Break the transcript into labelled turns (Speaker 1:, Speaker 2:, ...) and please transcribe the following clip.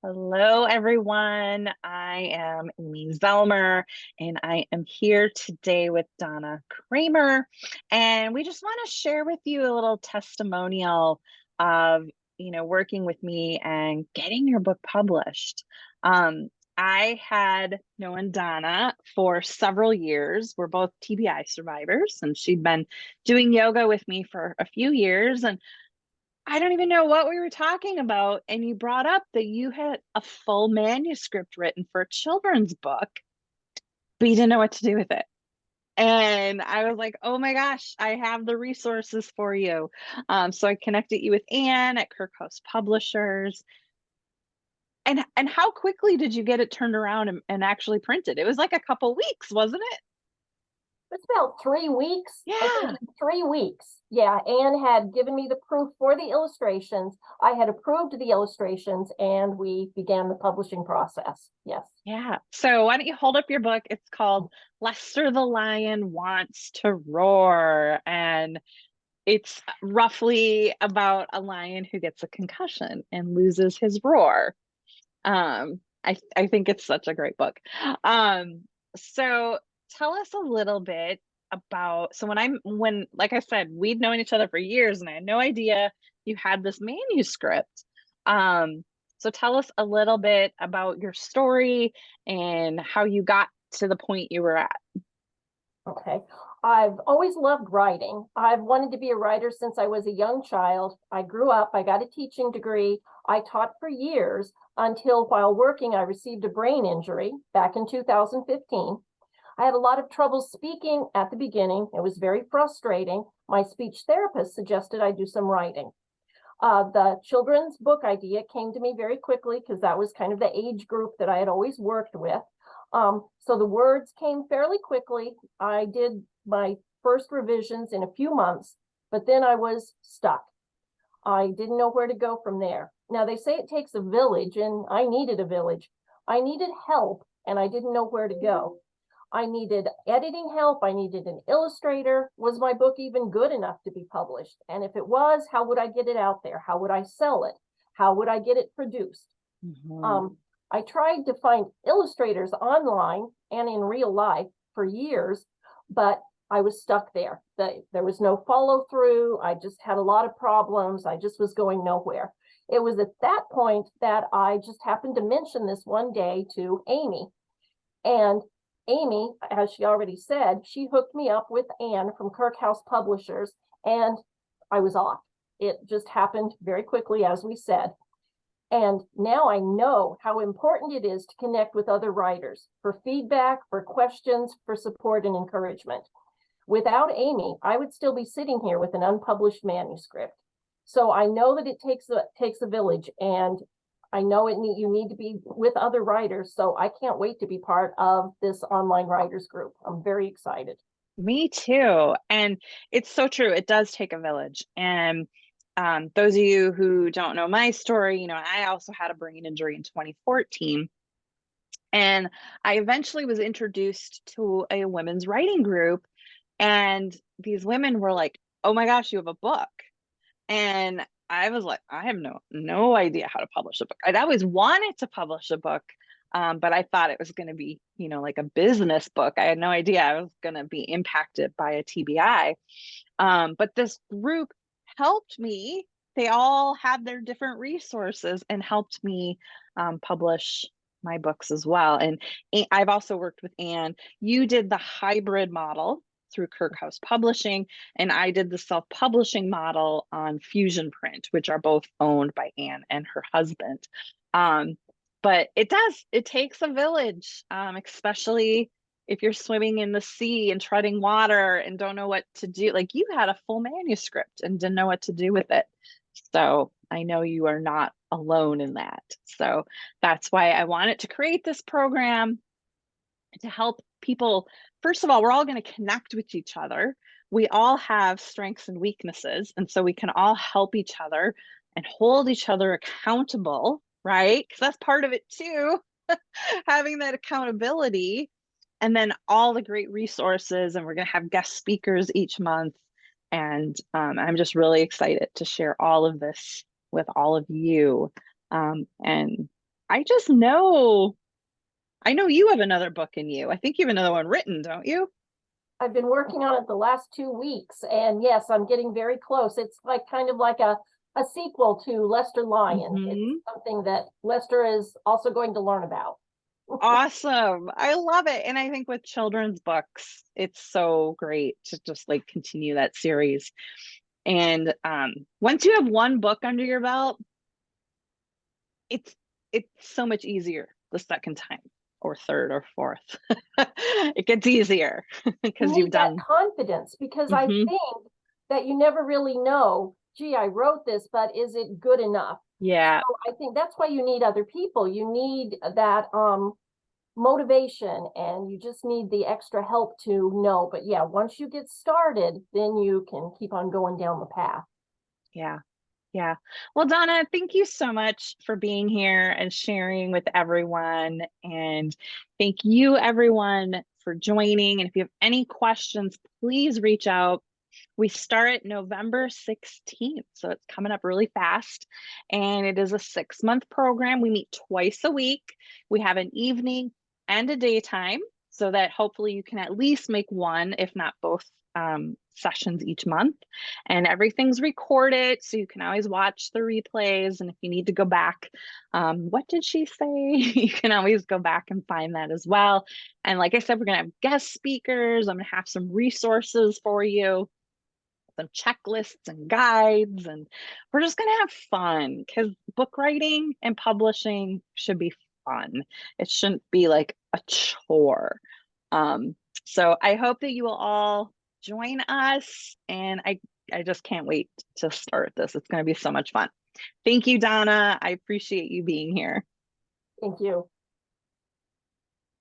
Speaker 1: Hello, everyone. I am Amy Zelmer, and I am here today with Donna Kramer. And we just want to share with you a little testimonial of, working with me and getting your book published. I had known Donna for several years. We're both TBI survivors, and she'd been doing yoga with me for a few years. And I don't even know what we were talking about. And you brought up that you had a full manuscript written for a children's book, but you didn't know what to do with it. And I was like, oh my gosh, I have the resources for you. So I connected you with Anne at Kirkhouse Publishers. And how quickly did you get it turned around and actually printed? It was like a couple weeks, wasn't it?
Speaker 2: It's about 3 weeks. I think
Speaker 1: Yeah.
Speaker 2: it was 3 weeks. Yeah, Anne had given me the proof for the illustrations. I had approved the illustrations, and we began the publishing process. Yes.
Speaker 1: Yeah. So why don't you hold up your book? It's called Lester the Lion Wants to Roar. And it's roughly about a lion who gets a concussion and loses his roar. I think it's such a great book. So tell us a little bit about, so when like I said, we'd known each other for years and I had no idea you had this manuscript. So tell us a little bit about your story and how you got to the point you were at.
Speaker 2: Okay. I've always loved writing. I've wanted to be a writer since I was a young child. I grew up, I got a teaching degree. I taught for years until while working, I received a brain injury back in 2015. I had a lot of trouble speaking at the beginning. It was very frustrating. My speech therapist suggested I do some writing. The children's book idea came to me very quickly because that was kind of the age group that I had always worked with. So the words came fairly quickly. I did my first revisions in a few months, but then I was stuck. I didn't know where to go from there. Now, they say it takes a village, and I needed a village. I needed help, and I didn't know where to go. I needed editing help. I needed an illustrator. Was my book even good enough to be published? And if it was, how would I get it out there? How would I sell it? How would I get it produced?
Speaker 1: Mhm.
Speaker 2: I tried to find illustrators online and in real life for years, but I was stuck there. There was no follow through. I just had a lot of problems. I just was going nowhere. It was at that point that I just happened to mention this one day to Amy. And Amy, as she already said, she hooked me up with Anne from Kirkhouse Publishers, and I was off. It just happened very quickly, as we said. And now I know how important it is to connect with other writers for feedback, for questions, for support and encouragement. Without Amy, I would still be sitting here with an unpublished manuscript. So I know that it takes a village, and I know you need to be with other writers. So I can't wait to be part of this online writers group. I'm very excited.
Speaker 1: Me too. And it's so true. It does take a village. And those of you who don't know my story, I also had a brain injury in 2014. And I eventually was introduced to a women's writing group. And these women were like, oh my gosh, you have a book. And I was like, I have no idea how to publish a book. I'd always wanted to publish a book, but I thought it was going to be, like a business book. I had no idea I was going to be impacted by a TBI. But this group helped me. They all had their different resources and helped me publish my books as well. And I've also worked with Anne. You did the hybrid model through Kirkhouse Publishing, and I did the self-publishing model on Fusion Print, which are both owned by Anne and her husband. But it takes a village, especially if you're swimming in the sea and treading water and don't know what to do. Like you had a full manuscript and didn't know what to do with it. So I know you are not alone in that. So that's why I wanted to create this program to help people. First of all, we're all going to connect with each other. We all have strengths and weaknesses. And so we can all help each other and hold each other accountable, right? Because that's part of it too, having that accountability. And then all the great resources. And we're going to have guest speakers each month. And I'm just really excited to share all of this with all of you. And I just know, I know you have another book in you. I think you have another one written, don't you?
Speaker 2: I've been working on it the last 2 weeks, and yes, I'm getting very close. It's like kind of like a sequel to Lester Lyon. It's
Speaker 1: Hmm.
Speaker 2: something that Lester is also going to learn about.
Speaker 1: Awesome. I love it. And I think with children's books, it's so great to just like continue that series. And once you have one book under your belt, it's it's so much easier the second time or third or fourth. It gets easier
Speaker 2: You
Speaker 1: because you've
Speaker 2: need that
Speaker 1: done.
Speaker 2: confidence because I
Speaker 1: Hmm.
Speaker 2: think that you never really know, gee, I wrote this, but is it good enough?
Speaker 1: Yeah,
Speaker 2: So I think that's why you need other people. You need that motivation, and you just need the extra help to know. But yeah, once you get started, then you can keep on going down the path.
Speaker 1: yeah. Yeah. Well, Donna, thank you so much for being here and sharing with everyone. And thank you, everyone, for joining. And if you have any questions, please reach out. We start November 16th, so it's coming up really fast. And it is a 6-month program. We meet twice a week. We have an evening and a daytime so that hopefully you can at least make one, if not both, sessions each month. And everything's recorded, so you can always watch the replays. And if you need to go back, what did she say? You can always go back and find that as well. And like I said, we're going to have guest speakers. I'm going to have some resources for you, some checklists and guides, and we're just going to have fun because book writing and publishing should be fun. It shouldn't be like a chore. Um, so I hope that you will all join us, and I just can't wait to start this. It's going to be so much fun. Thank you, Donna. I appreciate you being here.
Speaker 2: Thank you.